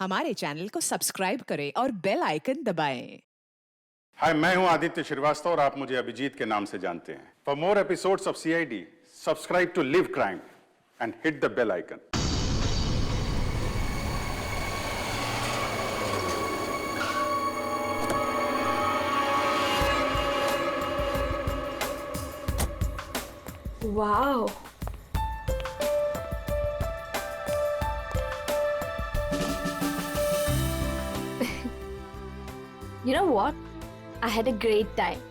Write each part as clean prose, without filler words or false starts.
हमारे चैनल को सब्सक्राइब करें और बेल आइकन दबाएं। हाय, मैं हूं आदित्य श्रीवास्तव और आप मुझे अभिजीत के नाम से जानते हैं। For more episodes of CID, subscribe to live crime and hit the bell icon. Wow. You know what? I had a great time.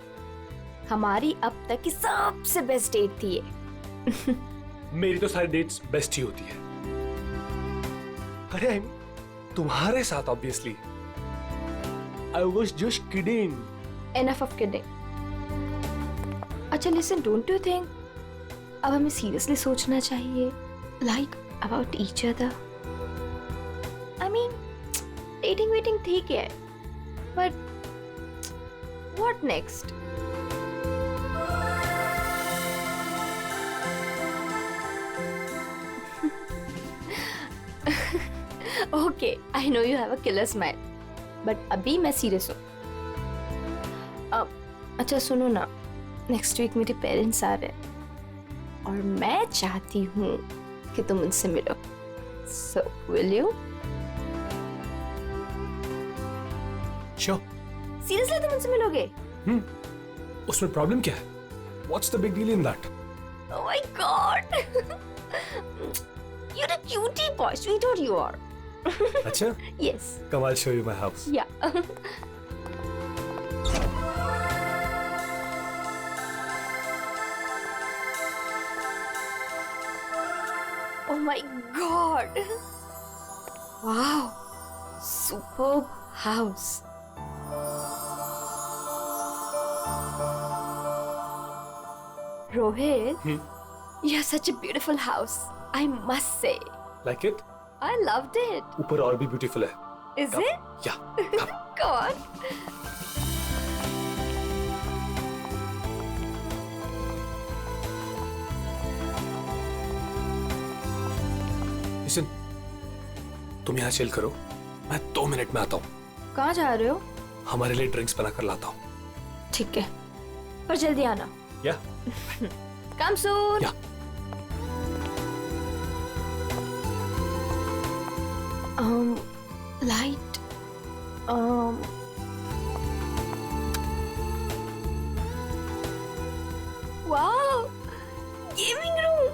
हमारी अब तक की सबसे बेस्ट डेट थी ये। मेरी तो सारी डेट्स बेस्ट ही होती है। अरे तुम्हारे साथ obviously. I was just kidding. Enough of kidding. अच्छा listen, don't you think अब हमें सीरियसली सोचना चाहिए like about each other? I mean, dating waiting ठीक है, but what next? Okay, I know you have a killer smile, but अभी मैं serious हूँ। अच्छा सुनो ना, नेक्स्ट वीक मेरे पेरेंट्स आ रहे हैं और मैं चाहती हूँ कि तुम उनसे मिलो। So will you? Sure. Seriously तुम उनसे मिलोगे? उसमें प्रॉब्लम क्या है? What's the big deal in that? Oh my God! You're a cutie boy, sweetheart you are. अच्छा? Yes. Come, I'll show you my house. Yeah. Oh my God! Wow! Superb house. Rohit, you have such a beautiful house. I must say, Like it? I loved it. ऊपर और भी beautiful है। Is it? Yeah. Come. Go on. Listen, तुम यहाँ chill करो। मैं 2 minute में आता हूँ। कहाँ जा रहे हो? हमारे लिए ड्रिंक्स बना कर लाता हूँ। ठीक है, पर जल्दी आना। या? Come soon. या। Light. Wow, gaming room.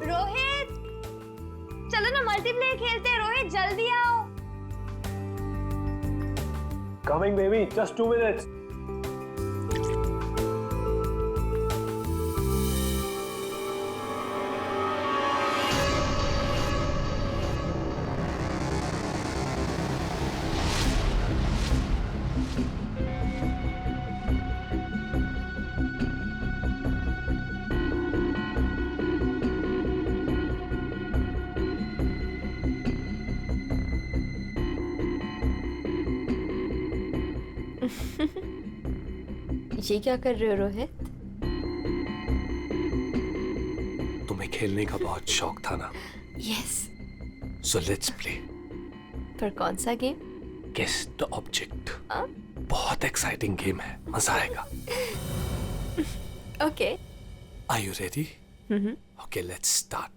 Rohit, चलो ना मल्टीप्लेयर खेलते हैं। रोहित जल्दी आओ। Coming, baby. Just 2 minutes. ये क्या कर रहे हो रोहित? तुम्हें खेलने का बहुत शौक था ना? यस। So let's play. पर कौन सा गेम? Guess the object. हाँ? बहुत एक्साइटिंग गेम है, मजा आएगा। Okay. Are you ready? Okay, let's start.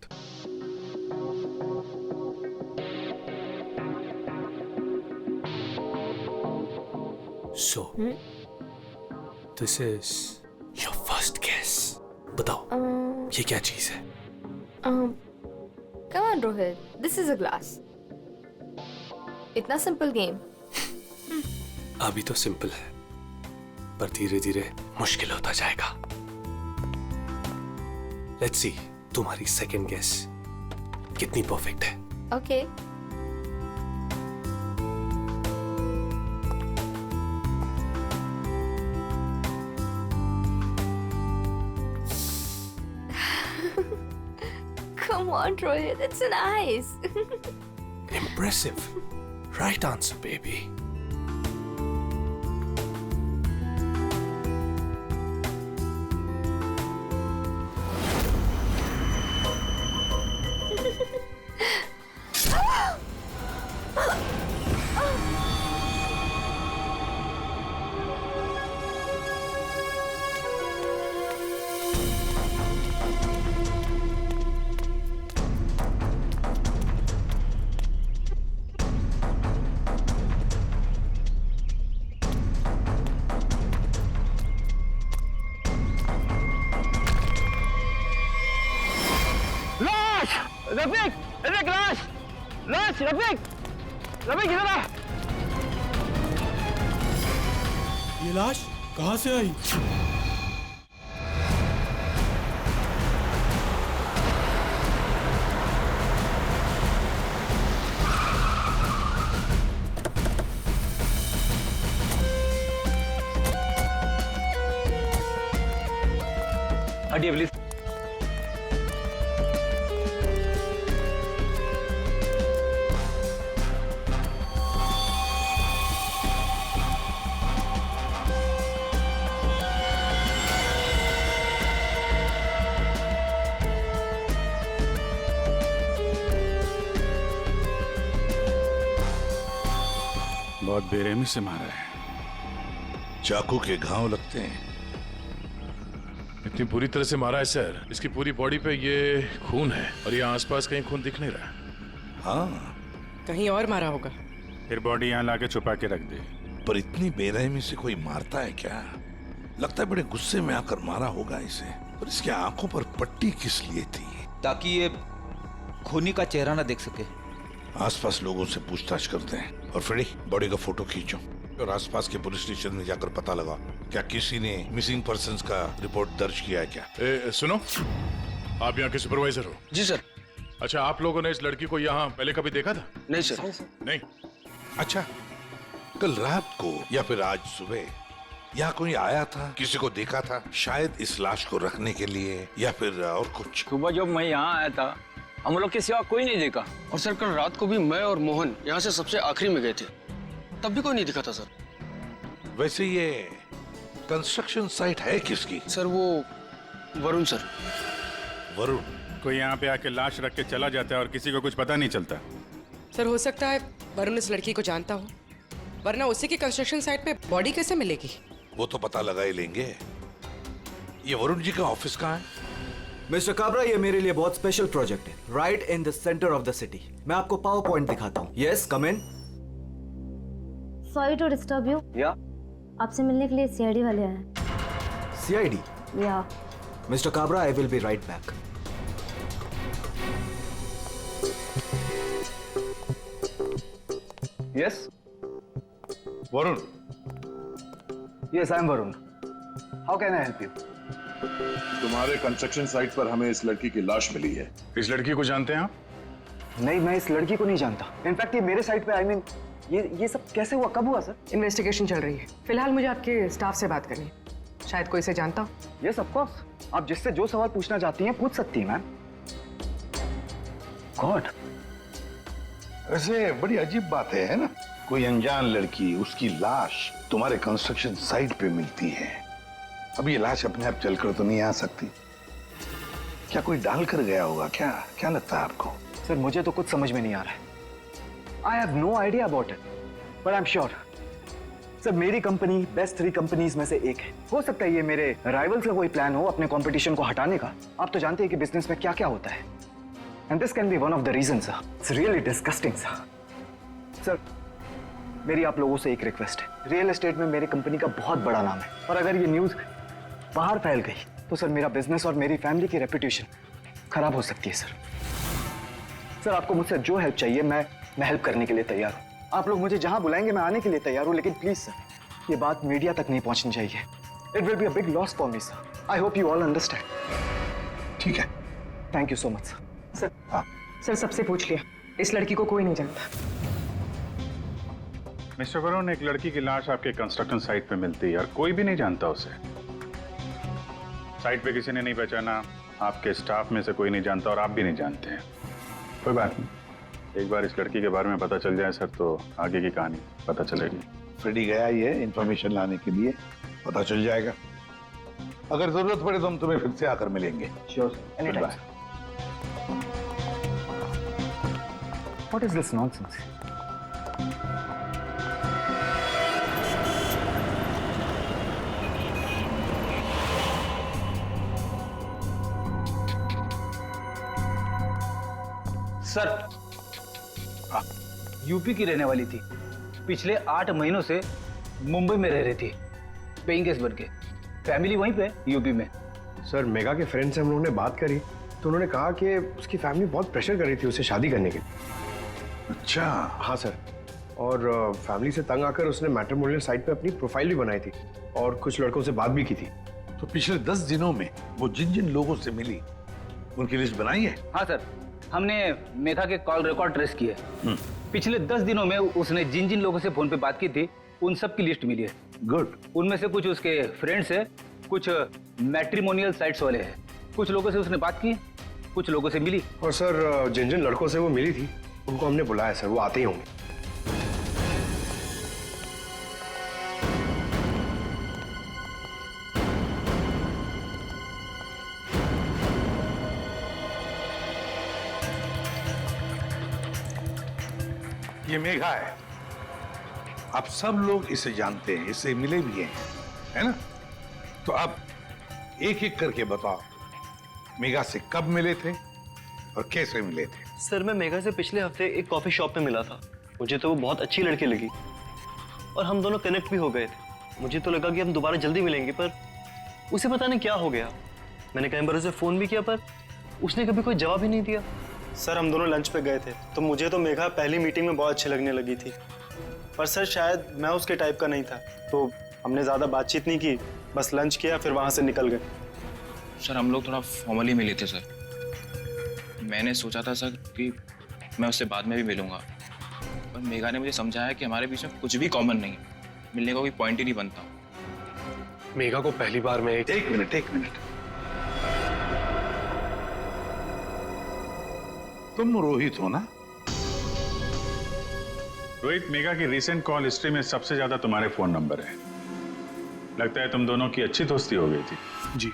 So, this is your first guess. बताओ, ये क्या चीज है? Come on Rohit, this is a glass. इतना सिंपल गेम। अभी तो सिंपल है, पर धीरे धीरे मुश्किल होता जाएगा। Let's see, तुम्हारी सेकंड गेस कितनी परफेक्ट है। Okay. Come on, Rohit. It's nice. Impressive. Right answer, baby. Rafiq, Rafiq लाश, लाश, रफीक, रफीक इधर आ। ये लाश कहाँ से आई? हटिए प्लीज। बहुत बेरहमी से मारा है। चाकू के घाव लगते हैं। इतनी बुरी तरह से मारा है सर, इसकी पूरी बॉडी पे ये खून है और ये आसपास कहीं खून दिख नहीं रहा। हाँ, कहीं और मारा होगा। फिर बॉडी यहाँ लाके छुपा के रख दे। पर इतनी बेरहमी से कोई मारता है क्या? लगता है बड़े गुस्से में आकर मारा होगा इसे। पर इसकी आंखों पर पट्टी किस लिए थी? ताकि ये खूनी का चेहरा ना देख सके। आसपास लोगों से पूछताछ करते हैं और फ्रेडी बॉडी का फोटो खींचो और आसपास के पुलिस स्टेशन में जाकर पता लगा क्या किसी ने मिसिंग पर्संस का रिपोर्ट दर्ज किया है क्या? सुनो, आप यहाँ के सुपरवाइजर हो? जी सर। अच्छा, आप लोगों ने इस लड़की को यहाँ पहले कभी देखा था? नहीं सर। नहीं। अच्छा, कल रात को या फिर आज सुबह यहाँ कोई आया था? किसी को देखा था? शायद इस लाश को रखने के लिए या फिर और कुछ? सुबह जब मैं यहाँ आया था हम लोग के सिवा कोई नहीं देखा। और सर कल रात को भी मैं और मोहन यहाँ से सबसे आखिरी में गए थे, तब भी कोई नहीं दिखा था सर। वैसे ये कंस्ट्रक्शन साइट है किसकी? सर वो वरुण सर। वरुण? कोई यहाँ पे आके लाश रख के चला जाता है और किसी को कुछ पता नहीं चलता। सर हो सकता है वरुण इस लड़की को जानता हो, वरना उसी की कंस्ट्रक्शन साइट पे बॉडी कैसे मिलेगी? वो तो पता लगा ही लेंगे। ये वरुण जी का ऑफिस कहाँ है? मिस्टर काबरा, ये मेरे लिए बहुत स्पेशल प्रोजेक्ट है। Right in the centre of the city. मैं आपको पावर पॉइंट दिखाता हूँ। Yes, come in. Sorry to disturb you. या आपसे मिलने के लिए सीआईडी वाले आए हैं। सीआईडी? या mister Kabra, I will be right back. Yes Varun? Yes I am Varun. How can I help you? तुम्हारे कंस्ट्रक्शन साइट पर हमें इस लड़की की लाश मिली है। इस लड़की को जानते हैं आप? नहीं, मैं इस लड़की को नहीं जानता। इनफैक्ट ये मेरे साइट पे आई मीन ये सब कैसे हुआ, कब हुआ सर? इन्वेस्टिगेशन चल रही है। फिलहाल मुझे आपके स्टाफ से बात करनी है, शायद कोई इसे जानता हो। यस ऑफ कोर्स, आप जिससे जो सवाल पूछना चाहती हैं पूछ सकती हैं मैम। गॉड, वैसे बड़ी अजीब बात है ना? कोई अनजान लड़की, उसकी लाश तुम्हारे कंस्ट्रक्शन साइट पे मिलती है। अब ये लाश अपने आप चलकर तो नहीं आ सकती। क्या कोई डाल कर गया होगा क्या? क्या लगता है आपको? सर मुझे तो कुछ समझ में नहीं आ रहा है। I have no idea about it, but I am sure sir मेरी कंपनी बेस्ट 3 कंपनीज में से एक है। हो सकता है ये मेरे राइवल्स का कोई प्लान हो अपने कंपटीशन को हटाने का। आप तो जानते हैं कि बिजनेस में क्या क्या होता है, and this can be one of the reason sir. It's really disgusting sir. मेरी आप लोगों से एक रिक्वेस्ट है। रियल एस्टेट में मेरी कंपनी का बहुत बड़ा नाम है, और अगर ये न्यूज बाहर फैल गई तो सर मेरा बिजनेस और मेरी फैमिली की रेपुटेशन खराब हो सकती है सर। आपको मुझसे जो हेल्प चाहिए मैं हेल्प करने के लिए तैयार हूँ। आप लोग मुझे जहां बुलाएंगे मैं आने के लिए तैयार हूँ, लेकिन प्लीज सर ये बात मीडिया तक नहीं पहुंचनी चाहिए। It will be a big loss for me sir. I hope you all understand. ठीक है, thank you so much sir. हाँ सर सबसे पूछ लिया, इस लड़की को कोई नहीं जानता। मिस्टर वरुण, एक लड़की की लाश आपके कंस्ट्रक्शन साइट पे मिलती है और कोई भी नहीं जानता उसे। साइट पे किसी ने नहीं पहचाना, आपके स्टाफ में से कोई नहीं जानता और आप भी नहीं जानते हैं। कोई बात नहीं, एक बार इस लड़की के बारे में पता चल जाए सर तो आगे की कहानी पता चलेगी। फ्रेडी गया ही है इंफॉर्मेशन लाने के लिए, पता चल जाएगा। अगर जरूरत पड़े तो हम तुम्हें फिर से आकर मिलेंगे। Sure, any time. What is this nonsense? Sir, UP की रहने वाली थी, पिछले 8 महीनों से मुंबई में रह रही थी, पेइंग गेस्ट बन के। फैमिली वहीं पे यूपी में। सर, मेघा के फ्रेंड से हम लोगों ने बात करी तो उन्होंने कहा कि उसकी फैमिली बहुत प्रेशर कर रही थी उसे शादी करने के लिए। अच्छा। हाँ सर, और फैमिली से तंग आकर उसने मैट्रिमोनियल साइट पे अपनी प्रोफाइल भी बनाई थी और कुछ लड़कों से बात भी की थी। तो पिछले 10 दिनों में वो जिन जिन लोगों से मिली उनकी लिस्ट बनाई है? हाँ सर, हमने मेघा के कॉल रिकॉर्ड ट्रेस किए। पिछले 10 दिनों में उसने जिन जिन लोगों से फोन पे बात की थी उन सब की लिस्ट मिली है। गुड। उनमें से कुछ उसके फ्रेंड्स है, कुछ मैट्रिमोनियल साइट्स वाले हैं। कुछ लोगों से उसने बात की, कुछ लोगों से मिली। और सर, जिन जिन लड़कों से वो मिली थी उनको हमने बुलाया सर, वो आते ही होंगे। ये मेघा है, आप सब लोग इसे जानते हैं, इससे मिले भी हैं, है ना? तो अब एक एक करके बताओ, मेघा से कब मिले थे और कैसे मिले थे? सर, मैं मेघा से पिछले हफ्ते एक कॉफी शॉप में मिला था। मुझे तो वो बहुत अच्छी लड़की लगी और हम दोनों कनेक्ट भी हो गए थे। मुझे तो लगा कि हम दोबारा जल्दी मिलेंगे, पर उसे पता नहीं क्या हो गया। मैंने कई बार उसे फोन भी किया पर उसने कभी कोई जवाब ही नहीं दिया। सर, हम दोनों लंच पे गए थे तो मुझे तो मेघा पहली मीटिंग में बहुत अच्छी लगने लगी थी, पर सर शायद मैं उसके टाइप का नहीं था, तो हमने ज़्यादा बातचीत नहीं की, बस लंच किया फिर वहाँ से निकल गए। सर, हम लोग थोड़ा फॉर्मली मिले थे सर। मैंने सोचा था सर कि मैं उससे बाद में भी मिलूंगा, पर मेघा ने मुझे समझाया कि हमारे बीच में कुछ भी कॉमन नहीं है, मिलने का कोई पॉइंट ही नहीं बनता। मेघा को पहली बार में एक मिनट। तुम रोहित हो ना? रोहित, मेघा की रिसेंट कॉल हिस्ट्री में सबसे ज्यादा तुम्हारे फोन नंबर है। लगता है तुम दोनों की अच्छी दोस्ती हो गई थी। जी,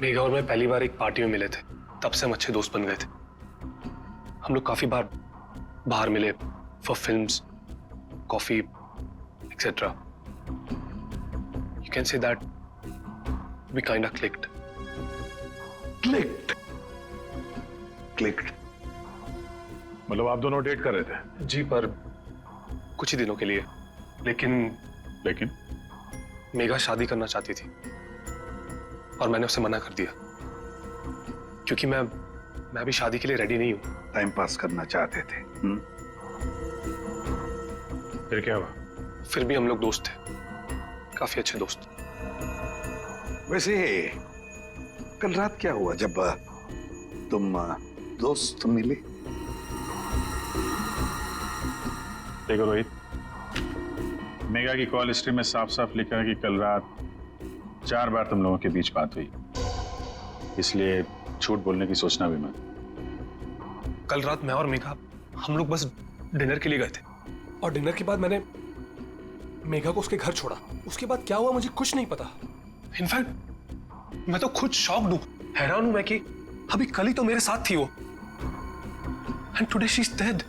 मेघा और मैं पहली बार एक पार्टी में मिले थे, तब से हम अच्छे दोस्त बन गए थे। हम लोग काफी बार बाहर मिले for films, coffee etcetera. You can say that we kind of clicked. मतलब आप दोनों डेट कर रहे थे? जी, पर कुछ ही दिनों के लिए। लेकिन मेघा शादी करना चाहती थी और मैंने उसे मना कर दिया, क्योंकि मैं अभी शादी के लिए रेडी नहीं हूं। टाइम पास करना चाहते थे। फिर क्या हुआ? फिर भी हम लोग दोस्त थे, काफी अच्छे दोस्त। वैसे कल रात क्या हुआ जब तुम दोस्त मिले? देखो रोहित, मेघा की कॉल हिस्ट्री में साफ साफ लिखा है कि कल रात 4 बार तुम लोगों के बीच बात हुई, इसलिए झूठ बोलने की सोचना भी मत। कल रात मैं और मेघा हम लोग बस डिनर के लिए गए थे, और डिनर के बाद मैंने मेघा को उसके घर छोड़ा। उसके बाद क्या हुआ मुझे कुछ नहीं पता। इनफैक्ट मैं तो खुद शॉक्ड हूं, हैरान हूं मैं कि अभी कल ही तो मेरे साथ थी वो, and today she is dead,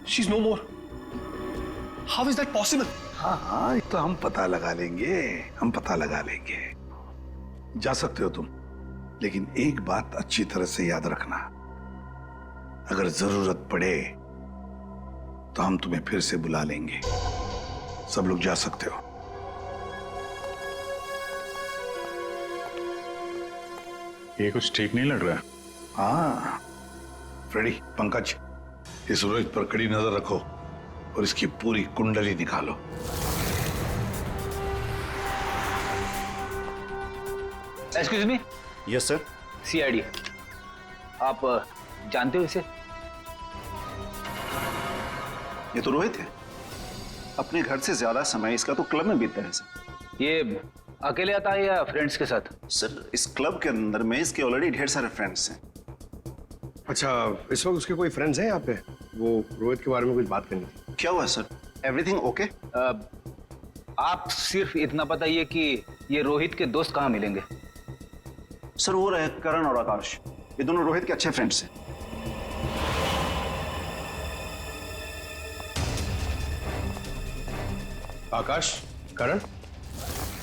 she is no more. How is that possible? हाँ, ये तो हम पता लगा लेंगे, जा सकते हो तुम, लेकिन एक बात अच्छी तरह से याद रखना, अगर जरूरत पड़े तो हम तुम्हें फिर से बुला लेंगे। सब लोग जा सकते हो। ये कुछ ठीक नहीं लग रहा। हाँ फ्रेडी, पंकज, इस रोहित पर कड़ी नजर रखो और इसकी पूरी कुंडली निकालो। Excuse me. Yes sir. CID, आप जानते हो इसे? ये तो रोहित है, अपने घर से ज्यादा समय इसका तो क्लब में बीतता है सर। ये अकेले आता है या फ्रेंड्स के साथ? सर इस क्लब के अंदर में इसके ऑलरेडी ढेर सारे फ्रेंड्स हैं। अच्छा, इस वक्त उसके कोई फ्रेंड्स हैं यहाँ पे? वो रोहित के बारे में कुछ बात करनी थी। क्या हुआ सर? Everything okay? आप सिर्फ इतना बताइए कि ये रोहित के दोस्त कहाँ मिलेंगे? सर वो रहे करण और आकाश, ये दोनों रोहित के अच्छे फ्रेंड्स हैं। आकाश, करण?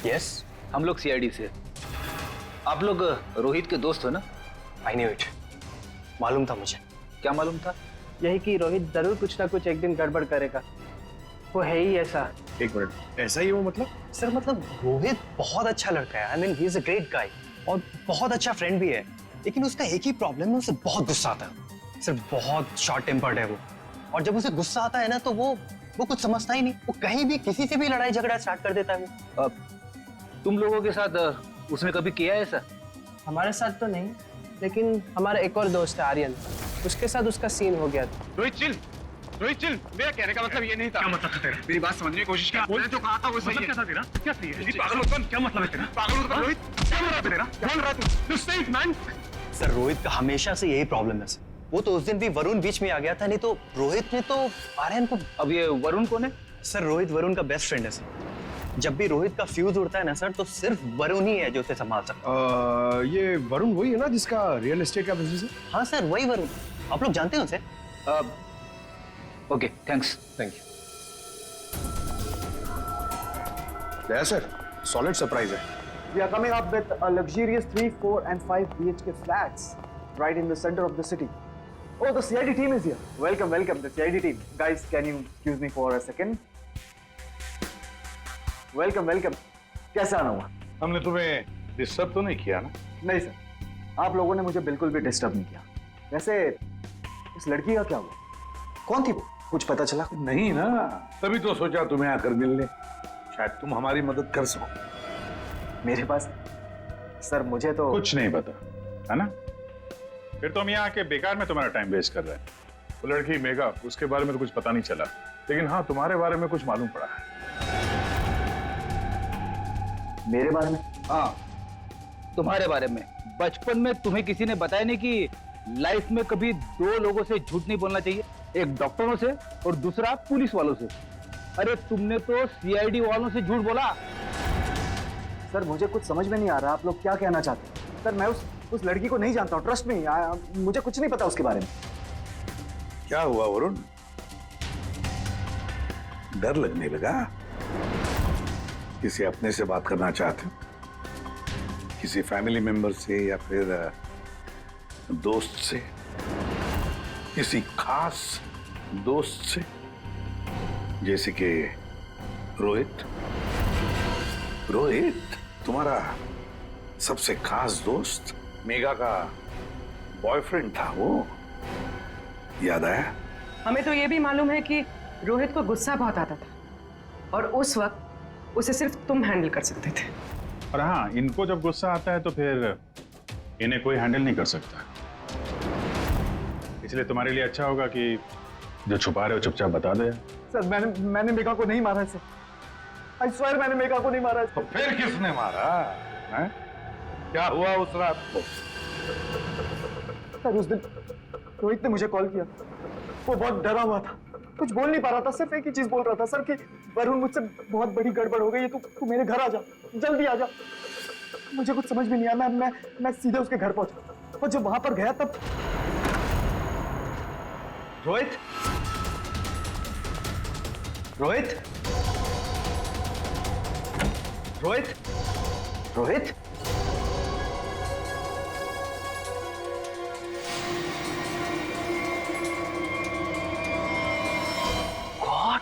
यस, हम लोग सीआईडी से। आप लोग रोहित के दोस्त हो ना? आई न्यू इट, मालूम था मुझे। क्या मालूम था? यही कि रोहित जरूर कुछ ना कुछ एक दिन गड़बड़ करेगा, वो है ही ऐसा। एक मिनट, ऐसा ही वो मतलब? सर मतलब रोहित बहुत अच्छा लड़का है, I mean he is a great guy और बहुत अच्छा फ्रेंड भी है, लेकिन उसका एक ही प्रॉब्लम है, उसे बहुत गुस्सा आता है। सर बहुत शॉर्ट टेम्पर्ड है वो, और जब उसे गुस्सा आता है ना तो वो कुछ समझता ही नहीं, वो कहीं भी किसी से भी लड़ाई झगड़ा स्टार्ट कर देता है वो। तुम लोगों के साथ उसने कभी किया है ऐसा? हमारे साथ तो नहीं, लेकिन हमारा एक और दोस्त है आर्यन, उसके साथ उसका सीन हो गया था। रोहित चिल, मेरा कहने का मतलब ये नहीं था। क्या मतलब था तेरा? मेरी बात समझने की कोशिश कर। मैंने जो कहा था वो सही है। क्या था तेरा? क्या सही है? पागल मत बन, क्या मतलब है तेरा? पागल मत बन रोहित, क्या बोल रहा है तेरा? क्या बोल रहा है तू? You say it, man. Sir Rohit का हमेशा से यही प्रॉब्लम है सर। वो तो उस दिन भी वरुण बीच में आ गया था, नहीं तो रोहित ने तो आर्यन को। अब ये वरुण कौन है? सर रोहित वरुण का बेस्ट फ्रेंड है सर। जब भी रोहित का फ्यूज उड़ता है ना सर, तो सिर्फ वरुण ही है जो उसे संभाल सकता है। ये वरुण वही है ना जिसका रियल एस्टेट का बिजनेस है? हाँ सर वही वरुण, आप लोग जानते हैं उसे? Okay thanks. Thank you. Yes sir, solid surprise है। We are coming up with a luxurious 3, 4 and 5 BHK flats right in the center of the city. Oh, the CID team is here. Welcome, the CID team. Guys, can you excuse me for a second? Welcome. कैसा आना हुआ? हमने तुम्हें disturb तो नहीं किया ना? नहीं सर, आप लोगों ने मुझे बिल्कुल भी डिस्टर्ब नहीं किया। वैसे इस लड़की का क्या हुआ? कौन थी वो? कुछ पता चला? नहीं ना, तभी तो सोचा तुम्हें आकर मिलने, शायद तुम हमारी मदद कर सको। मेरे पास सर मुझे तो कुछ नहीं पता है ना? फिर तो हम यहाँ आके बेकार में तुम्हारा टाइम वेस्ट कर रहे हैं। वो लड़की मेघा, उसके बारे में तो कुछ पता नहीं चला, लेकिन हाँ तुम्हारे बारे में कुछ मालूम पड़ा है। मेरे बारे में? हाँ तुम्हारे बारे में। बचपन में तुम्हें किसी ने बताया नहीं कि लाइफ में कभी दो लोगों से झूठ नहीं बोलना चाहिए, एक डॉक्टरों से और दूसरा पुलिस वालों से। अरे तुमने तो सीआईडी वालों से झूठ बोला। सर मुझे कुछ समझ में नहीं आ रहा, आप लोग क्या कहना चाहते हैं? सर मैं उस लड़की को नहीं जानता हूँ, ट्रस्ट मी, मुझे कुछ नहीं पता उसके बारे में। क्या हुआ वरुण, डर लगने लगा? किसी अपने से बात करना चाहते हो? किसी फैमिली मेंबर से या फिर दोस्त से? किसी खास दोस्त से, जैसे कि रोहित? तुम्हारा सबसे खास दोस्त मेघा का बॉयफ्रेंड था वो, याद आया? हमें तो ये भी मालूम है कि रोहित को गुस्सा बहुत आता था और उस वक्त उसे सिर्फ तुम हैंडल कर सकते थे। और हाँ, इनको जब गुस्सा आता है तो फिर इन्हें कोई हैंडल नहीं कर सकता, इसलिए तुम्हारे लिए अच्छा होगा कि जो छुपा रहे हो चुपचाप बता दो। सर मैंने मेघा को नहीं मारा है। आई स्वेयर मैंने मेघा को नहीं मारा है। तो फिर किसने मारा है? क्या हुआ उस रात को? सर उस दिन रोहित ने मुझे कॉल किया, वो बहुत डरा हुआ था, कुछ बोल नहीं पा रहा था, सिर्फ एक ही चीज बोल रहा था, सर कि वरुण मुझसे बहुत बड़ी गड़बड़ हो गई है, तू मेरे घर आ जा, जल्दी आ जा। मुझे कुछ समझ में नहीं आया, मैं सीधे उसके घर पहुंचा और जब वहां पर गया तब रोहित गॉड,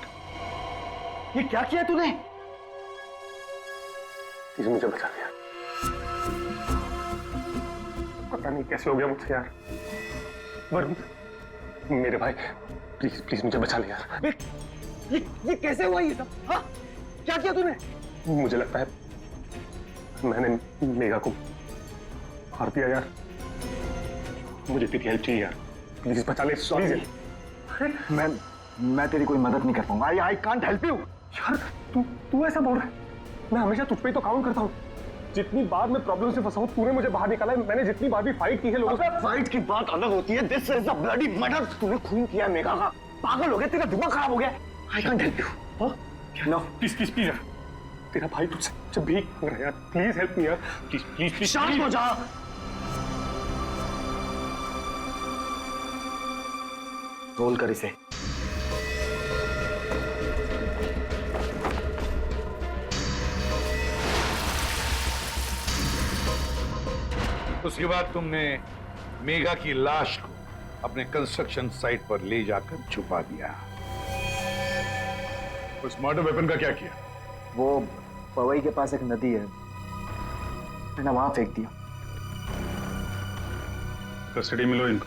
ये क्या किया तूने? प्लीज मुझे बचा लिया, पता नहीं कैसे हो गया मुझसे यार। वरुण मेरे भाई, प्लीज मुझे बचा लिया यार। ये कैसे हुआ ये सब? हाँ क्या किया तूने? मुझे लगता है मैंने मेघा को मार दिया यार, मुझे तेरी हेल्प चाहिए यार, प्लीज बचा ले। सॉरी मैं तेरी कोई मदद नहीं कर पाऊंगा। I can't help you. यार तू ऐसा बोल रहा है? मैं हमेशा तुझ पे ही तो काउंट करता हूँ। जितनी बार मैं प्रॉब्लम से फंसा हूं, तूने मुझे बाहर निकाला है। मैंने जितनी बार भी फाइट की है लोगों से। फाइट की बात अलग होती है। This is a bloody murder. तूने खून किया मेघा का। पागल हो गया, तेरा दिमाग खराब हो गया। I can't help you. No please please please यार, तेरा भाई तुझसे भीख मांग रहा है यार। प्लीज हेल्प मी यार, प्लीज प्लीज प्लीज। शांत हो जा। रोल कर इसे। उसके बाद तुमने मेघा की लाश को अपने कंस्ट्रक्शन साइट पर ले जाकर छुपा दिया। उस मर्डर वेपन का क्या किया? वो पवई के पास एक नदी है, मैंने वहां फेंक दिया। कस्टडी में लो इनको।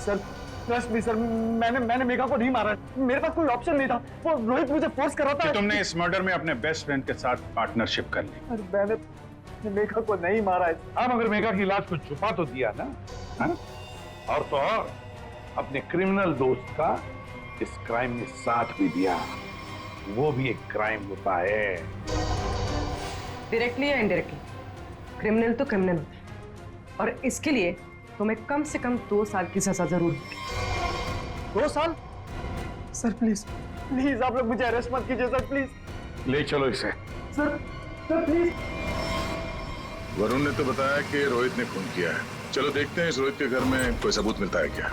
सर ट्रस्ट मी सर, मैंने मेघा को नहीं मारा। मेरे पास कोई ऑप्शन नहीं था। वो रोहित मुझे फोर्स कर रहा था। तुमने इस मर्डर में अपने बेस्ट फ्रेंड के साथ पार्टनरशिप कर ली। अरे मैंने मेघा को नहीं मारा है। हाँ, मगर मेघा की लाश को छुपा तो दिया ना। हाँ? और तो और अपने क्रिमिनल दोस्त का इस क्राइम में साथ भी दिया। वो भी एक क्राइम होता है। डायरेक्टली या इनडायरेक्टली, क्रिमिनल तो क्रिमिनल होता है, और इसके लिए तुम्हें कम से कम 2 साल की सजा जरूर होगी। 2 साल? सर प्लीज प्लीज आप लोग मुझे अरेस्ट मत कीजिए सर, प्लीज। ले चलो इसे। Sir please. वरुण ने तो बताया कि रोहित ने खून किया है। चलो देखते हैं इस रोहित के घर में कोई सबूत मिलता है क्या।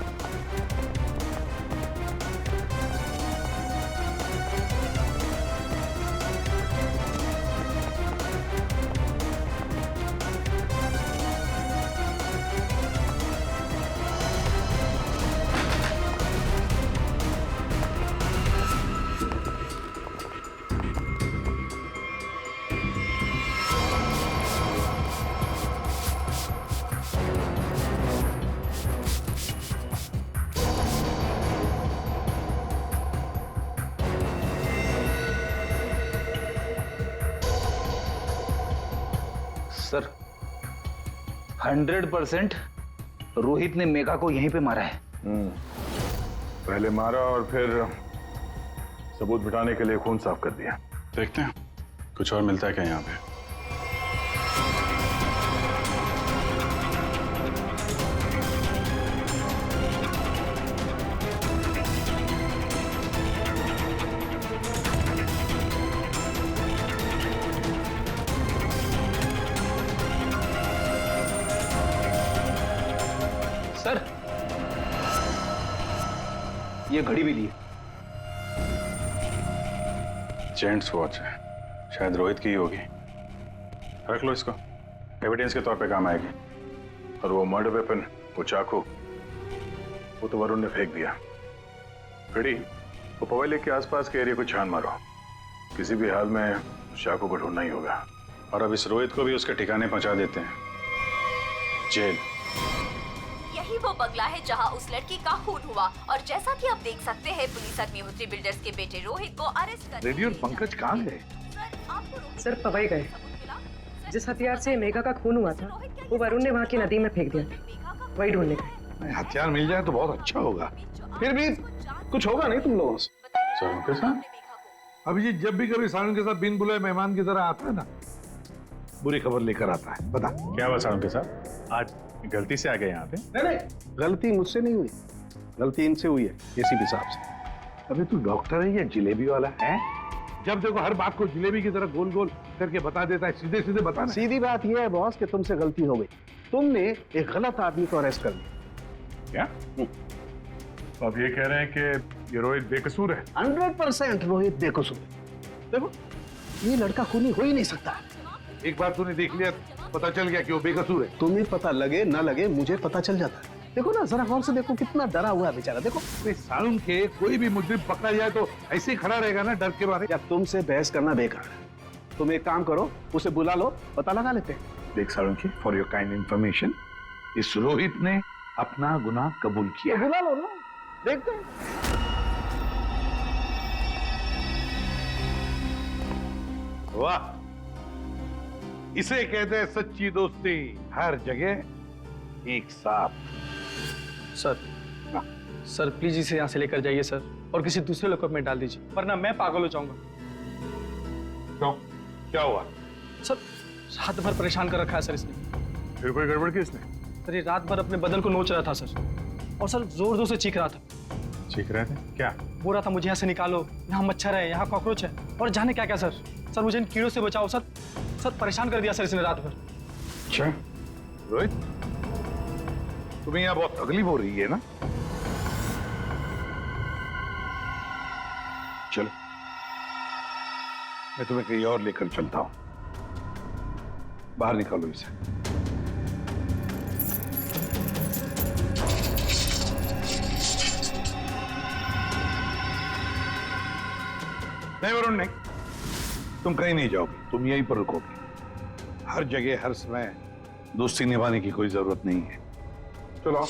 सर 100% रोहित ने मेघा को यहीं पे मारा है। पहले मारा और फिर सबूत मिटाने के लिए खून साफ कर दिया। देखते हैं कुछ और मिलता है क्या यहाँ पे। सर ये घड़ी भी ली है। जेंट्स वॉच है, शायद रोहित की ही होगी। रख लो इसको, एविडेंस के तौर पे काम आएगी। और वो मर्डर वेपन, वो चाकू, वो तो वरुण ने फेंक दिया। घड़ी, वो पवई लेक के आसपास के एरिया को छान मारो। किसी भी हाल में उस चाकू को ढूंढना ही होगा। और अब इस रोहित को भी उसके ठिकाने पहुंचा देते हैं, जेल। यही वो बंगला है जहां उस लड़की का खून हुआ, और जैसा कि आप देख सकते हैं पुलिस अग्निहोत्री बिल्डर्स के बेटे रोहित को अरेस्ट कर। रेडी और पंकज कहाँ गए? सर पवई गए। जिस हथियार से मेघा का खून हुआ था वो वरुण ने वहाँ की नदी में फेंक दिया था, वही ढूंढने गए। हथियार मिल जाए तो बहुत अच्छा होगा। फिर भी कुछ होगा नहीं तुम लोगों से। सारुण के साथ? अभिजीत जब भी कभी सारुण के साथ बिन बुलाए मेहमान की तरह आता है ना, बुरी खबर लेकर आता है। बता क्या हुआ सारुण के साथ? आज गलती से आ गए यहाँ पे? नहीं, गलती मुझसे नहीं हुई, गलती इनसे हुई है एसीपी साहब से। अबे तू डॉक्टर है या जिलेबी वाला है? जब देखो हर बात को जिलेबी की तरह गोल गोल करके बता देता है। सीधे सीधे बता। सीधी बात यह है बॉस कि तुमसे गलती हो गई। तुमने एक गलत आदमी को अरेस्ट कर लिया। क्या? तो आप ये कह रहे हैं कि ये रोहित बेकसूर है? 100% रोहित बेकसूर है। देखो ये लड़का खूनी हो ही नहीं सकता। एक बार तूने देख लिया, पता चल गया कि वो बेकसूर है। तुम्हें पता लगे ना लगे मुझे पता चल जाता है। देखो ना जरा गौर से देखो, कितना डरा हुआ है बेचारा। देखो सारुण के कोई भी मुजरिम पकड़ा जाए तो ऐसे ही खड़ा रहेगा ना डर के मारे। या तुमसे बहस करना बेकार है। तुम एक काम करो, उसे बुला लो, पता लगा लेते हैं। देख सारुण की, फॉर योर काइंड इंफॉर्मेशन, इस रोहित ने अपना गुनाह कबूल किया। बुला लो ना, देखते हैं। वाह, इसे कहते हैं सच्ची दोस्ती। हर जगह एक साथ। सर प्लीज इसे यहाँ से लेकर जाइए सर, और किसी दूसरे लॉकअप में डाल दीजिए, वरना मैं पागल हो जाऊंगा। क्यों? क्या हुआ? रात भर परेशान कर रखा है सर इसने। फिर कोई गड़बड़ की इसने? सर ये रात भर अपने बदन को नोच रहा था सर, और सर जोर जोर से चीख रहा था। चीख रहे थे क्या? बोल रहा था मुझे यहाँ से निकालो, यहाँ मच्छर है, यहाँ कॉकरोच है, और जाने क्या क्या सर। सर मुझे इन कीड़ों से बचाओ सर। सर परेशान कर दिया सर इसने रात भर। अच्छा रोहित, तुम्हें यहाँ बहुत तकलीफ हो रही है ना? चलो मैं तुम्हें कहीं और लेकर चलता हूं। बाहर निकालो इसे। नहीं वरुण नहीं, तुम कहीं नहीं जाओगे, तुम यहीं पर रुकोगे। हर जगह हर समय दोस्ती निभाने की कोई जरूरत नहीं है। चलो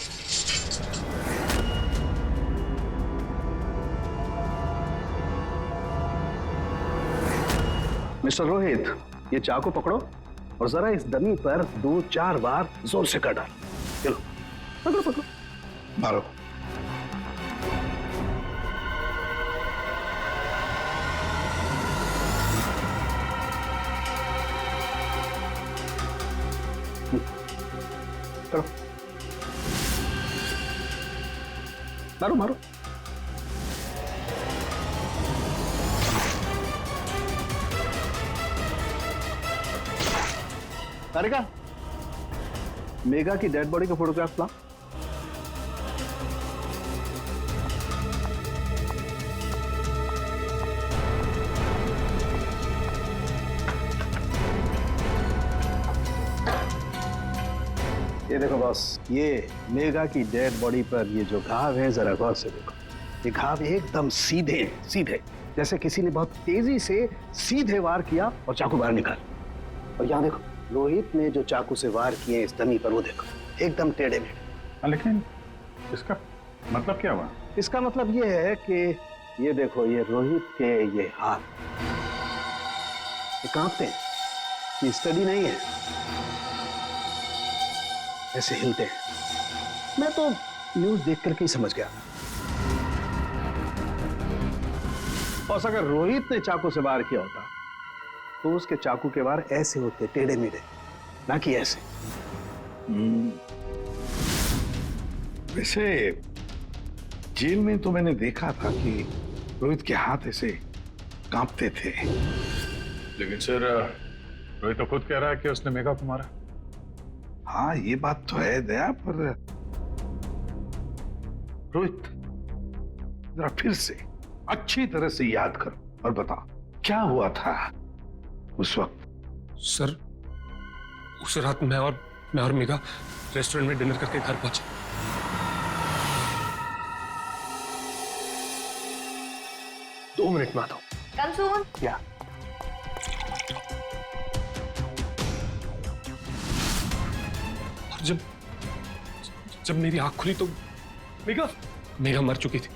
मिस्टर रोहित, ये चाकू पकड़ो और जरा इस डमी पर 2-4 बार जोर से कर डाल। चलो पकड़ो पकड़ो, मारो। करो, मारो मारो। तारिका, मेघा की डेड बॉडी का फोटोग्राफ ला। ये देखो बॉस, ये मेघा की डेड बॉडी पर ये जो घाव है, जरा गौर से देखो। ये घाव एकदम सीधे सीधे, जैसे किसी ने बहुत तेजी से सीधे वार किया और चाकू बाहर निकाल। और यहाँ देखो, रोहित ने जो चाकू से वार किए इस डमी पर, वो देखो एकदम टेढ़े मेढ़े। लेकिन इसका मतलब क्या हुआ? इसका मतलब ये है कि ये देखो, ये रोहित के ये हाथ, ये कांपते हैं, ये स्टडी नहीं है, ऐसे हिलते हैं। मैं तो न्यूज देख करके ही समझ गया था। और अगर रोहित ने चाकू से वार किया होता तो उसके चाकू के वार ऐसे होते, टेढ़े मेढ़े, ना कि ऐसे। वैसे जेल में तो मैंने देखा था कि रोहित के हाथ ऐसे कांपते थे। लेकिन सर रोहित तो खुद कह रहा है कि उसने मेघा को मारा। हाँ ये बात तो है दया, पर रोहित जरा फिर से अच्छी तरह से याद करो और बताओ क्या हुआ था उस वक्त। सर उस रात मैं और मेघा रेस्टोरेंट में डिनर करके घर पहुंचे। दो मिनट में आता हूं। कम सून। क्या? और जब मेरी आंख खुली तो मेघा मर चुकी थी।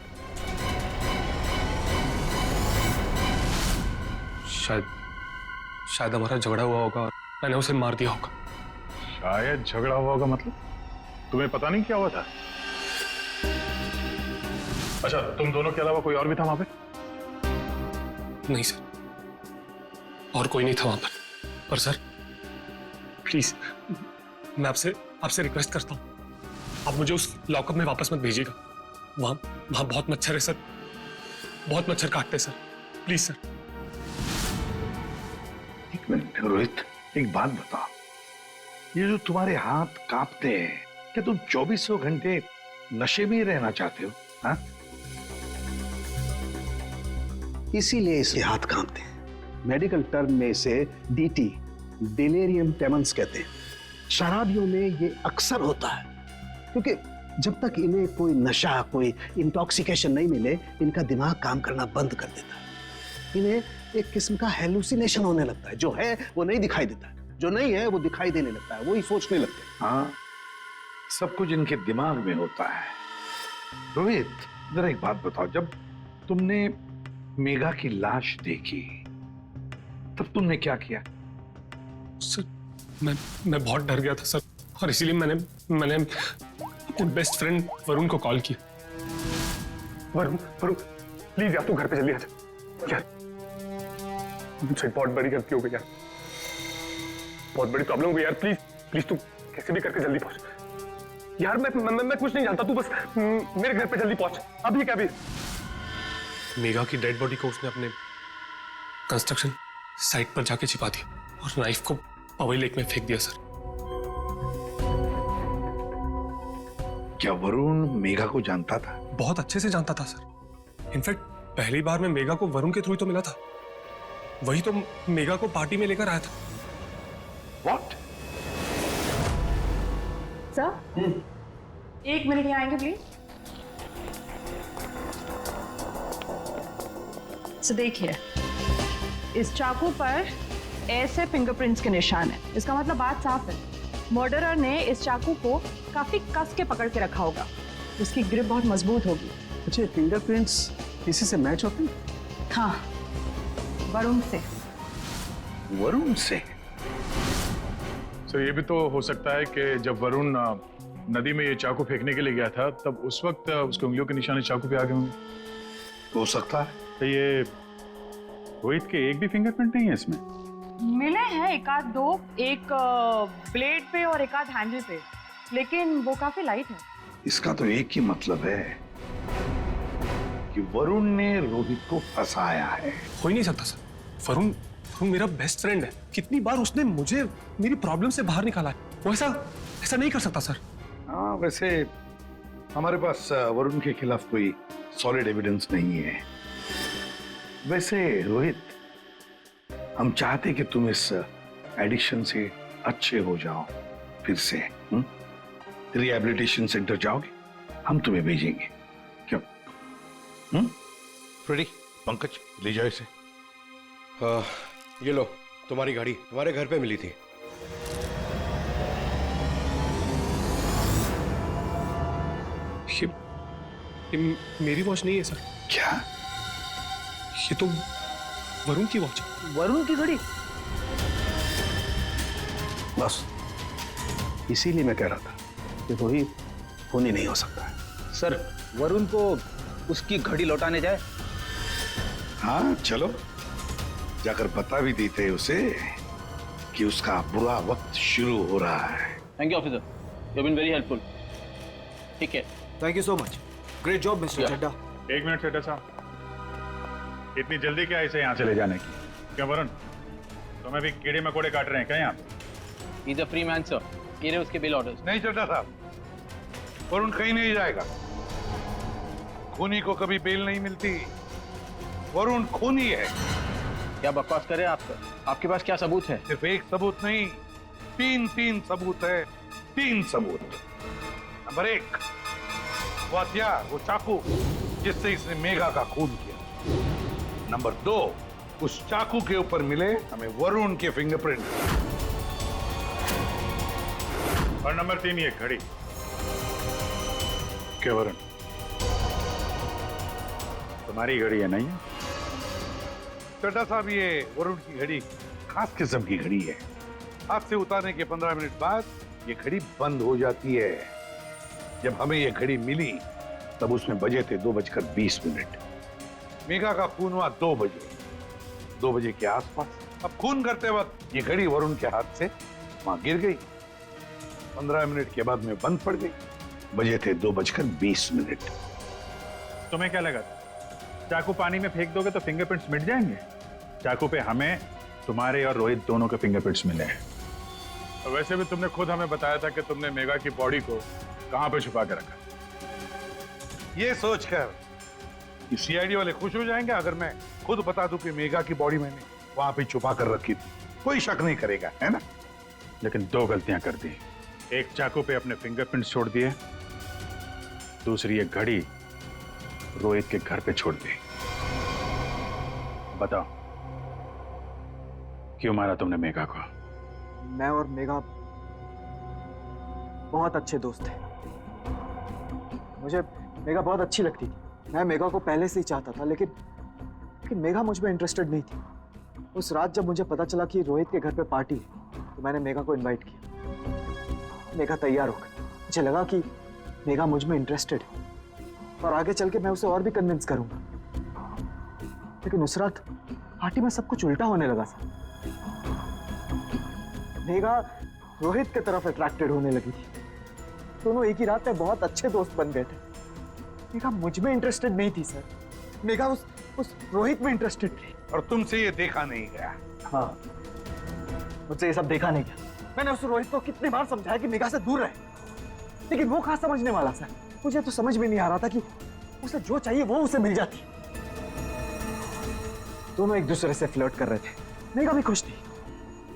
शायद हमारा झगड़ा हुआ होगा और मैंने उसे मार दिया होगा। शायद झगड़ा हुआ होगा मतलब? तुम्हें पता नहीं क्या हुआ था? अच्छा, तुम दोनों के अलावा कोई और भी था वहां पे? नहीं सर, और कोई नहीं था वहां पर सर प्लीज मैं आपसे रिक्वेस्ट करता हूं, आप मुझे उस लॉकअप में वापस मत भेजिएगा। वहां बहुत मच्छर है सर, बहुत मच्छर काटते हैं सर, प्लीज सर। एक मिनट रोहित, एक बात बताओ, ये जो तुम्हारे हाथ कांपते हैं, क्या तुम 2400 घंटे नशे में ही रहना चाहते हो? हाँ? इसीलिए इसके हाथ कांपते हैं। मेडिकल टर्म में इसे डीटी, डिलेरियम ट्रेमेंस कहते हैं। शराबियों में ये अक्सर होता है, क्योंकि जब तक इन्हें कोई नशा, कोई इंटॉक्सिकेशन नहीं मिले, इनका दिमाग काम करना बंद कर देता है। इन्हें एक किस्म का हेलुसिनेशन होने लगता है। जो है वो नहीं दिखाई देता है, जो नहीं है वो दिखाई देने लगता है, वो ही सोचने लगते हैं। हाँ, सब कुछ इनके दिमाग में होता है। रोहित जरा एक बात बताओ, जब तुमने मेघा की लाश देखी तब तुमने क्या किया? सर मैं बहुत डर गया था सर, और इसीलिए मैंने अपने बेस्ट फ्रेंड वरुण को कॉल किया। वरुण प्लीज यार तू घर पे जल्दी आ जा यार, मुझसे बहुत बड़ी गलती हो गई यार। बहुत बड़ी प्रॉब्लम हो गई यार, प्लीज प्लीज तू कैसे भी करके जल्दी पहुंच यार। मैं कुछ नहीं जानता, तू बस मेरे घर पे जल्दी पहुंच। अभी क्या भी मेघा की डेड बॉडी को उसने अपने कंस्ट्रक्शन साइट पर जाके छिपा दिया और नाइफ को पवई लेक में फेंक दिया सर। क्या वरुण मेघा को जानता था? बहुत अच्छे से जानता था सर। इनफैक्ट पहली बार मैं मेघा को वरुण के थ्रू तो मिला था, वही तो मेघा को पार्टी में लेकर आया था। What? सर, 1 मिनट यहाँ आएंगे प्लीज। तो देखिए, इस चाकू पर ऐसे फिंगरप्रिंट्स के निशान है। इसका मतलब बात साफ है, मर्डरर ने इस चाकू को काफी कस के पकड़ के रखा होगा। उसकी ग्रिप बहुत मजबूत होगी। अच्छा, फिंगरप्रिंट्स किसी से मैच होते हैं? हाँ, वरुण से। वरुण से? सर ये भी तो हो सकता है कि जब वरुण नदी में ये चाकू फेंकने के लिए गया था, तब उस वक्त उसके उंगलियों के निशान चाकू पे आ गए होंगे। हो सकता है। तो ये रोहित के एक भी फिंगरप्रिंट नहीं है इसमें? मिले हैं एक आध दो, एक ब्लेड पे और एक आध हैंडल पे, लेकिन वो काफी लाइट है। इसका तो एक ही मतलब है कि वरुण ने रोहित को फंसाया है। हो ही नहीं सकता सर, वरुण मेरा बेस्ट फ्रेंड है। कितनी बार उसने मुझे मेरी प्रॉब्लम से बाहर निकाला है, वो ऐसा नहीं कर सकता सर। हाँ, वैसे हमारे पास वरुण के खिलाफ कोई सॉलिड एविडेंस नहीं है। वैसे रोहित, हम चाहते कि तुम इस एडिक्शन से अच्छे हो जाओ, फिर से रिहैबिलिटेशन सेंटर जाओगे, हम तुम्हें भेजेंगे। क्यों? रेडी? पंकज, ले जाओ इसे। ये लो, तुम्हारी गाड़ी हमारे घर पे मिली थी। ये मेरी वॉच नहीं है सर। क्या? ये तो वरुण की वॉच है। वरुण की घड़ी? बस इसीलिए मैं कह रहा था कि रोहित खूनी नहीं हो सकता है। सर, वरुण को उसकी घड़ी लौटाने जाए? हाँ चलो, जाकर बता भी देते उसे कि उसका बुरा वक्त शुरू हो रहा है। Thank you officer, you been very helpful. ठीक है, thank you so much. Great job mister Chadha. 1 minute Chadha साहब, इतनी जल्दी क्या इसे यहाँ चले जाने की? क्या वरुण, तुम्हें भी कीड़े मकोड़े काट रहे हैं क्या यहाँ? He's a free man, sir. ये रहे उसके बिल ऑर्डर्स। नहीं चड्ढा साहब, वरुण कहीं नहीं जाएगा। खूनी को कभी बेल नहीं मिलती। वरुण खूनी है। क्या बकवास कर रहे हैं आप सर? आपके पास क्या सबूत है? सिर्फ एक सबूत नहीं, तीन सबूत है। 3 सबूत। नंबर 1, वो हथियार, वो चाकू जिससे इसने मेघा का खून किया। नंबर 2, उस चाकू के ऊपर मिले हमें वरुण के फिंगरप्रिंट। और नंबर 3, ये घड़ी। क्या वरुण, तुम्हारी घड़ी है नहीं? चड्ढा साहब, ये वरुण की घड़ी खास किस्म की घड़ी है। हाथ से उतारने के 15 मिनट बाद ये घड़ी बंद हो जाती है। जब हमें ये घड़ी मिली तब उसमें बजे थे 2:20। मेघा का खून हुआ 2 बजे के आसपास। अब खून करते वक्त ये घड़ी वरुण के हाथ से वहां गिर गई। 15 मिनट के बाद में बंद पड़ गई। बजे थे 2:20। तुम्हें क्या लगा, चाकू पानी में फेंक दोगे तो फिंगरप्रिंट्स मिट जाएंगे? चाकू पे हमें, तुम्हारे और रोहित दोनों के फिंगरप्रिंट्स मिले हैं। वैसे भी तुमने खुद हमें बताया था कि तुमने मेघा की बॉडी को कहां पे छुपा के रखा। ये सोचकर कि सीआईडी वाले खुश हो जाएंगे अगर मैं खुद बता दूं कि मेघा की बॉडी मैंने वहां पे छुपा कर रखी थी। कोई शक नहीं करेगा, है ना? लेकिन 2 गलतियां कर दी। एक, चाकू पे अपने फिंगरप्रिंट्स छोड़ दिए। दूसरी, एक घड़ी रोहित के घर पे छोड़ दी। बताओ, क्यों मारा तुमने मेघा को? मैं और मेघा बहुत अच्छे दोस्त थे। मुझे मेघा बहुत अच्छी लगती थी। मैं मेघा को पहले से ही चाहता था, लेकिन मेघा मुझ में इंटरेस्टेड नहीं थी। उस रात जब मुझे पता चला कि रोहित के घर पे पार्टी है, तो मैंने मेघा को इनवाइट किया। मेघा तैयार हो गई। मुझे लगा कि मेघा मुझ में इंटरेस्टेड है और आगे चल के मैं उसे और भी कन्विंस करूंगा। लेकिन उस रात पार्टी में सब कुछ उल्टा होने लगा सर। मेघा रोहित की तरफ अट्रैक्टेड होने लगी थी। दोनों एक ही रात में बहुत अच्छे दोस्त बन गए थे। मेघा मुझ में इंटरेस्टेड नहीं थी सर, मेघा उस रोहित में इंटरेस्टेड थी। और तुमसे ये देखा नहीं गया? हाँ, मुझसे ये सब देखा नहीं गया। मैंने उस रोहित को कितनी बार समझाया कि मेघा से दूर रहे, लेकिन वो कहाँ समझने वाला सर। मुझे तो समझ में नहीं आ रहा था कि उसे जो चाहिए वो उसे मिल जाती। दोनों एक दूसरे से फ्लर्ट कर रहे थे, मेघा भी खुश थी।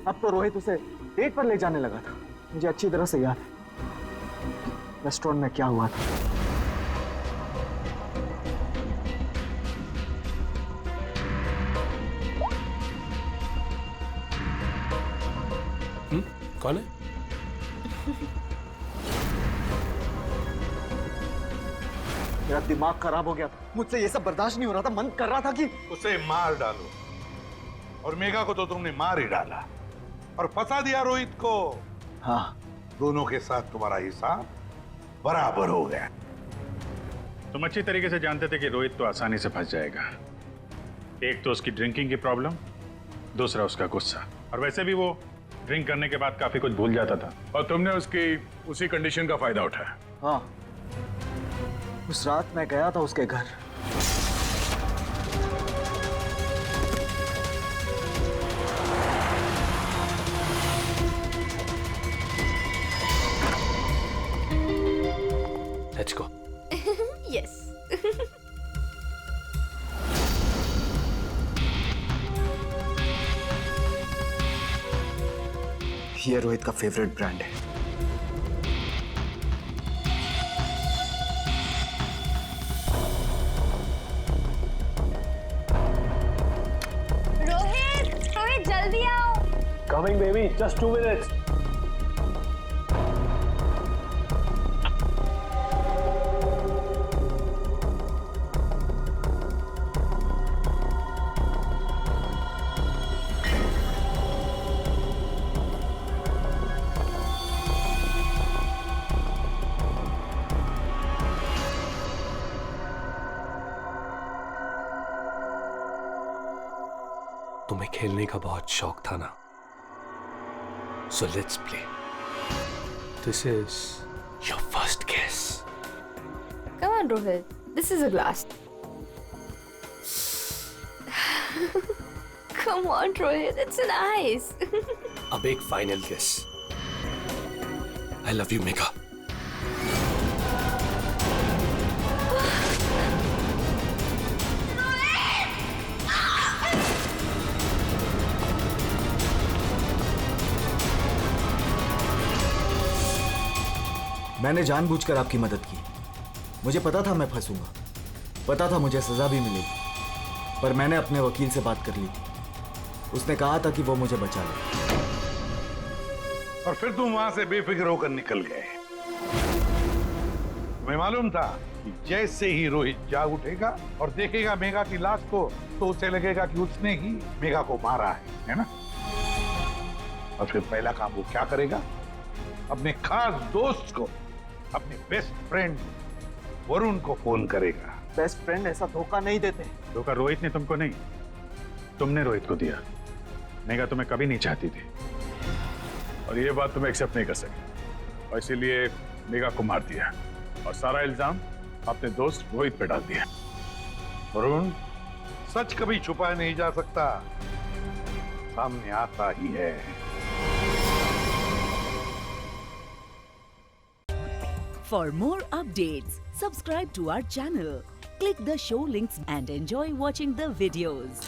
अब तो रोहित उसे डेट पर ले जाने लगा था। मुझे अच्छी तरह से याद है रेस्टोरेंट में क्या हुआ था। कौन है? मेरा दिमाग खराब हो गया था, मुझसे ये सब बर्दाश्त नहीं हो रहा था। मन कर रहा था कि उसे मार डालो, और मेघा को तो तुमने मार ही डाला और फंसा दिया रोहित को। हाँ, दोनों के साथ तुम्हारा हिसाब बराबर हो गया। तुम अच्छी तरीके से जानते थे कि रोहित तो आसानी से फंस जाएगा। एक तो उसकी ड्रिंकिंग की प्रॉब्लम, दूसरा उसका गुस्सा, और वैसे भी वो ड्रिंक करने के बाद काफी कुछ भूल जाता था। और तुमने उसकी उसी कंडीशन का फायदा उठाया। हाँ, उस रात मैं गया था उसके घर। Let's go. Yes. ये रोहित का फेवरेट ब्रांड है। रोहित जल्दी आओ। Coming baby, just 2 minutes. तुम्हें खेलने का बहुत शौक था ना, so let's play. This is your first kiss. Come on, Rohit. This is a glass. Come on, Rohit. It's nice. अब एक फाइनल किस. I love you, Megha. मैंने जानबूझकर आपकी मदद की। मुझे पता था मैं फंसूंगा, पता था मुझे सजा भी मिलेगी, पर मैंने अपने वकील से बात कर ली थी। उसने कहा था कि वो मुझे बचा ले। और फिर तुम वहां से बेफिक्र होकर निकल गए। तुम्हें मालूम था कि जैसे ही रोहित जाग उठेगा और देखेगा मेघा की लाश को, तो उसे लगेगा कि उसने ही मेघा को मारा है ना? और फिर पहला काम वो क्या करेगा? अपने खास दोस्त को, अपने बेस्ट फ्रेंड वरुण को फोन करेगा। बेस्ट फ्रेंड ऐसा धोखा नहीं देते। धोखा रोहित ने तुमको नहीं, तुमने रोहित को दिया। मेघा तुम्हें कभी नहीं चाहती थी, और ये बात तुम एक्सेप्ट नहीं कर सके, और इसीलिए मेघा को मार दिया और सारा इल्जाम अपने दोस्त रोहित पे डाल दिया। वरुण, सच कभी छुपाया नहीं जा सकता, सामने आता ही है। For more updates, subscribe to our channel, click the show links and enjoy watching the videos.